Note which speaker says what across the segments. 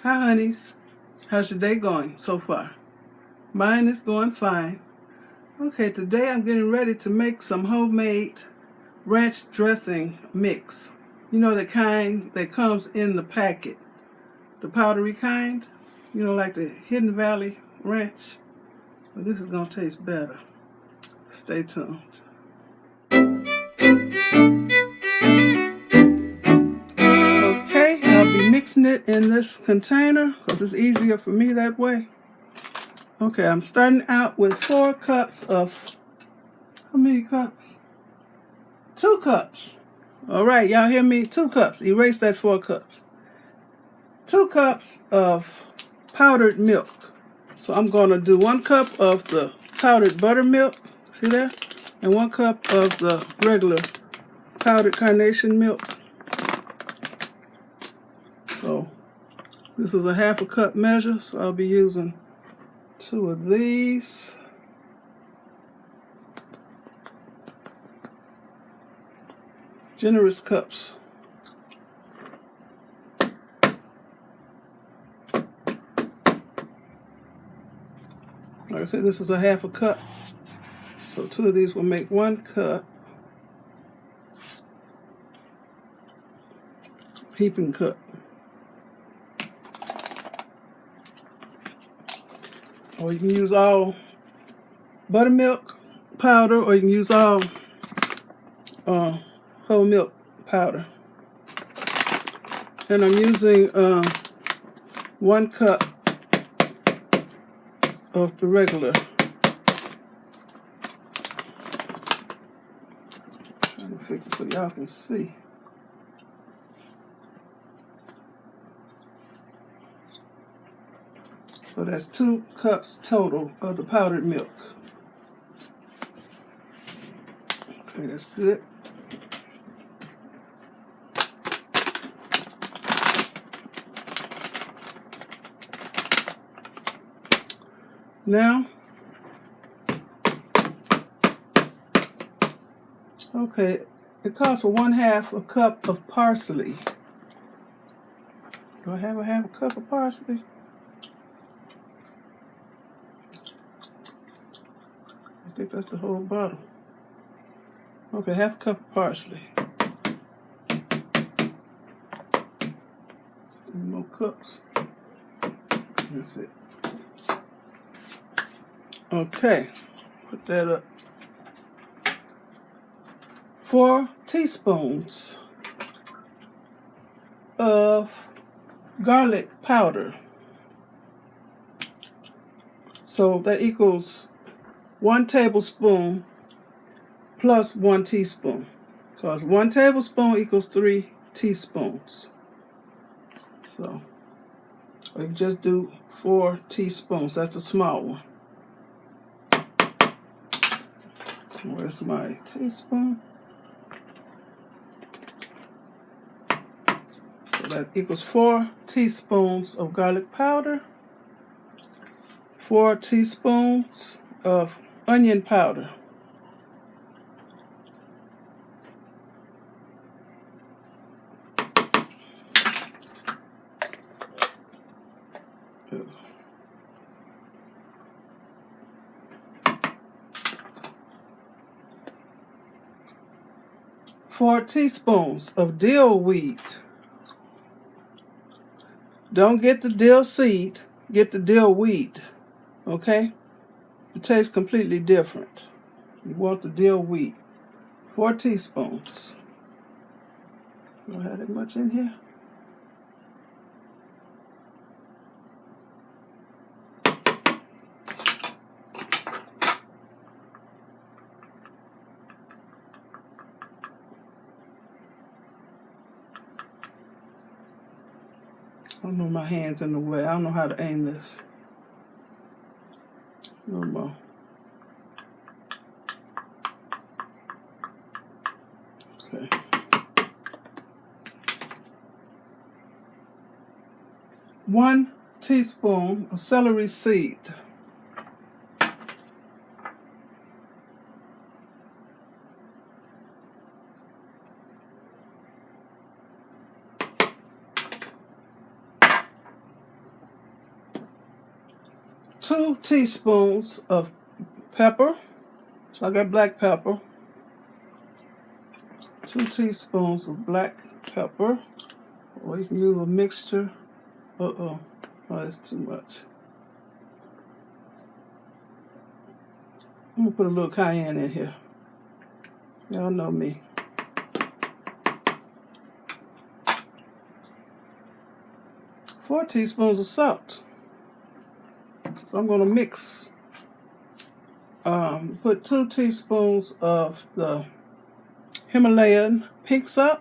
Speaker 1: Hi, honeys. How's your day going so far? Mine is going fine. Okay, today I'm getting ready to make some homemade ranch dressing mix. You know, the kind that comes in the packet. The powdery kind. You know, like the Hidden Valley ranch. But this is going to taste better. Stay tuned. Okay, I'll be mixing it in this container because it's easier for me that way. Okay, I'm starting out with 4 cups of, how many cups? 2 cups. All right, y'all hear me? 2 cups. Erase that 4 cups. 2 cups of powdered milk. So I'm going to do 1 cup of the powdered buttermilk. See there? And 1 cup of the regular powdered carnation milk. So this is a 1/2 cup measure, so I'll be using 2 of these. Generous cups. Like I said, this is a 1/2 cup. So 2 of these will make 1 cup. Heaping cup. Or you can use all buttermilk powder, or you can use all whole milk powder. And I'm using 1 cup of the regular. Trying to fix it so y'all can see. So that's 2 cups total of the powdered milk. Okay, that's good. Now, okay, it calls for 1/2 cup of parsley. Do I have a 1/2 cup of parsley? I think that's the whole bottle. Okay, 1/2 cup of parsley. More cups. That's it. Okay, put that up. 4 teaspoons of garlic powder. So that equals 1 tablespoon plus 1 teaspoon. Because 1 tablespoon equals 3 teaspoons. So, or you just do 4 teaspoons. That's the small one. Where's my teaspoon? So that equals 4 teaspoons of garlic powder, 4 teaspoons of onion powder, four teaspoons of dill weed. Don't get the dill seed, get the dill weed, okay? It tastes completely different. You want the dill weed. 4 teaspoons. Do I have that much in here? I don't know, my hand's in the way. I don't know how to aim this. No more. Okay. 1 teaspoon of celery seed. 2 teaspoons of pepper. So I got black pepper. 2 teaspoons of black pepper. Or you can use a mixture. Oh, that's too much. I'm gonna put a little cayenne in here. Y'all know me. Four teaspoons of salt. So I'm gonna mix. Put 2 teaspoons of the Himalayan pink salt.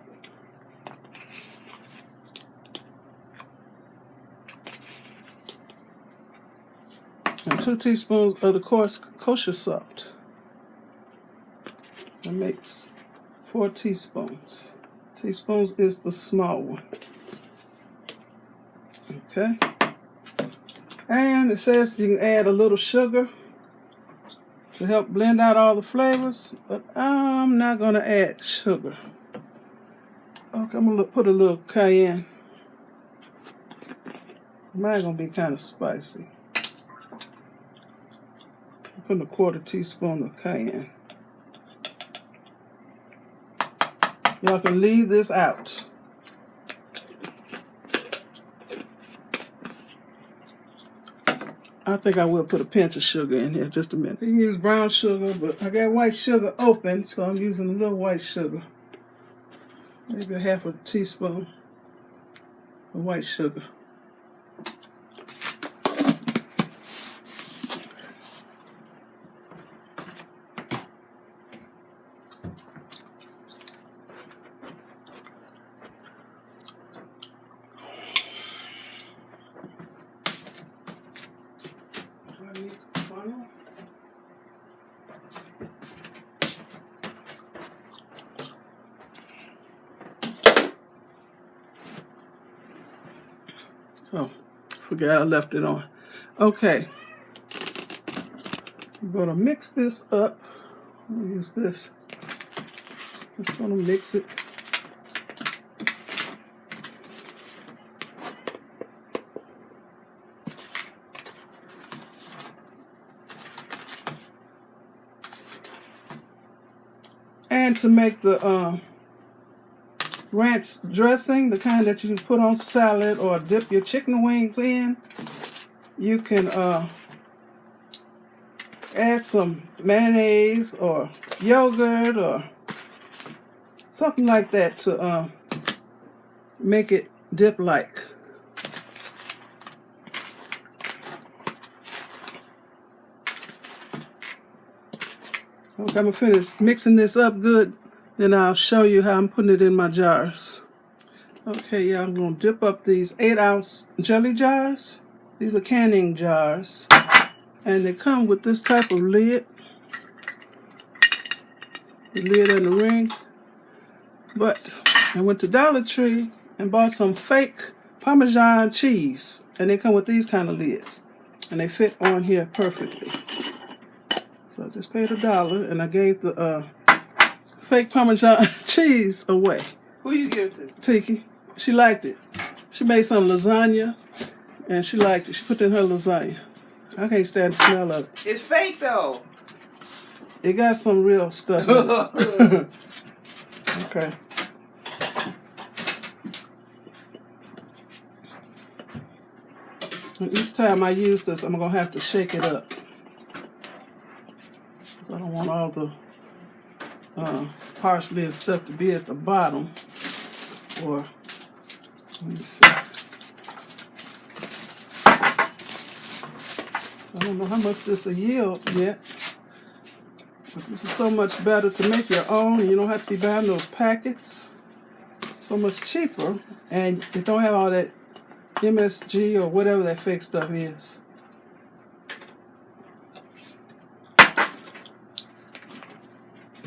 Speaker 1: And 2 teaspoons of the coarse kosher salt. That makes 4 teaspoons. Teaspoons is the small one. Okay. And it says you can add a little sugar to help blend out all the flavors, but I'm not going to add sugar. Okay, I'm going to put a little cayenne. Mine's going to be kind of spicy. I'm putting a 1/4 teaspoon of cayenne. Y'all can leave this out. I think I will put a pinch of sugar in here, just a minute. You can use brown sugar, but I got white sugar open, so I'm using a little white sugar. Maybe a 1/2 teaspoon of white sugar. Oh, forgot I left it on. Okay. I'm going to mix this up. I'll use this. Just going to mix it. And to make the ranch dressing, the kind that you can put on salad or dip your chicken wings in, you can add some mayonnaise or yogurt or something like that to make it dip-like. Okay, I'm going to finish mixing this up good, then I'll show you how I'm putting it in my jars. Okay, yeah, I'm going to dip up these 8-ounce jelly jars. These are canning jars, and they come with this type of lid. The lid and the ring. But I went to Dollar Tree and bought some fake Parmesan cheese, and they come with these kind of lids, and they fit on here perfectly. So I just paid $1, and I gave the fake Parmesan cheese away.
Speaker 2: Who you give it to?
Speaker 1: Tiki. She liked it. She made some lasagna, and she liked it. She put it in her lasagna. I can't stand the smell of it.
Speaker 2: It's fake though.
Speaker 1: It got some real stuff in it. Okay. And each time I use this, I'm going to have to shake it up. I don't want all the parsley and stuff to be at the bottom. Or, let me see. I don't know how much this will yield yet. But this is so much better to make your own. You don't have to be buying those packets. So much cheaper. And you don't have all that MSG or whatever that fake stuff is.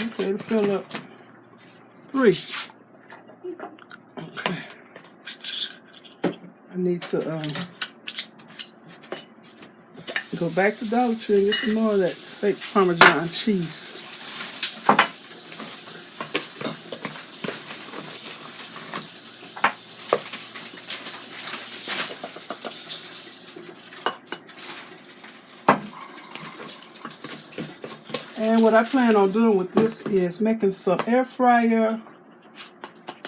Speaker 1: Okay, to fill up 3. Okay. I need to go back to Dollar Tree and get some more of that fake Parmesan cheese. And what I plan on doing with this is making some air fryer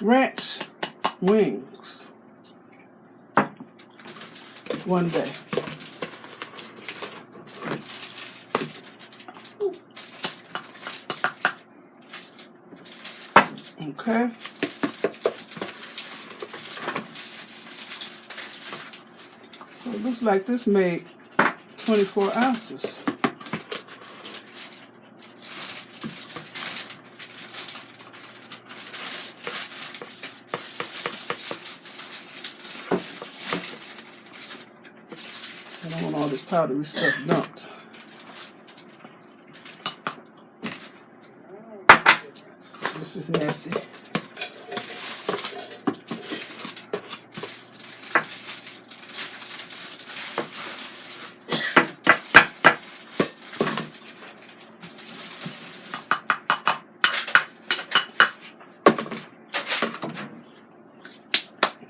Speaker 1: ranch wings one day. Okay. So it looks like this made 24 ounces. I don't want all this powdery stuff dumped. This is messy.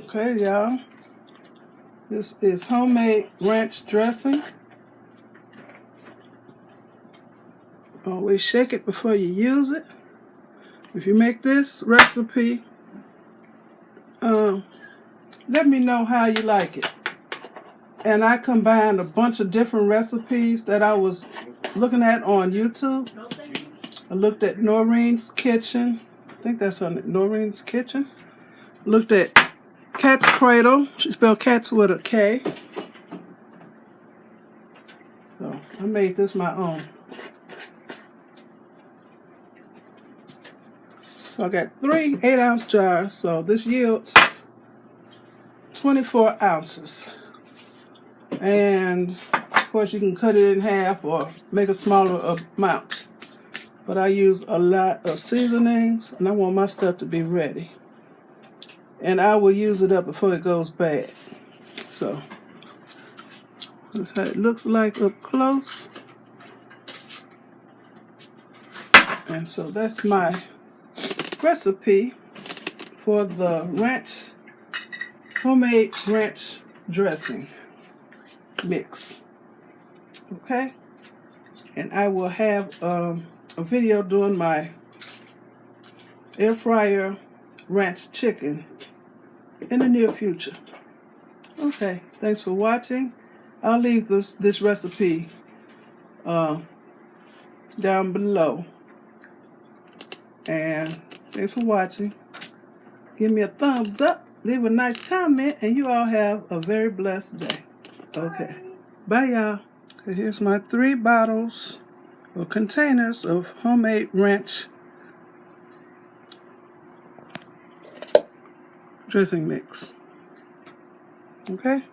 Speaker 1: Okay, y'all. This is homemade ranch dressing. Always shake it before you use it. If you make this recipe, let me know how you like it. And I combined a bunch of different recipes that I was looking at on YouTube. I looked at Noreen's Kitchen. I think that's on Noreen's Kitchen. Looked at Cat's Cradle. She spelled cats with a K. So I made this my own. So I got 3 8-ounce jars. So this yields 24 ounces. And of course you can cut it in half or make a smaller amount. But I use a lot of seasonings and I want my stuff to be ready. And I will use it up before it goes bad. So that's how it looks like up close. And so that's my recipe for the homemade ranch dressing mix. Okay? And I will have a video doing my air fryer ranch chicken in the near future. Okay, thanks for watching. I'll leave this recipe down below. And thanks for watching. Give me a thumbs up, leave a nice comment, and you all have a very blessed day. Okay, bye y'all. Okay, here's my 3 bottles or containers of homemade ranch dressing mix. Okay.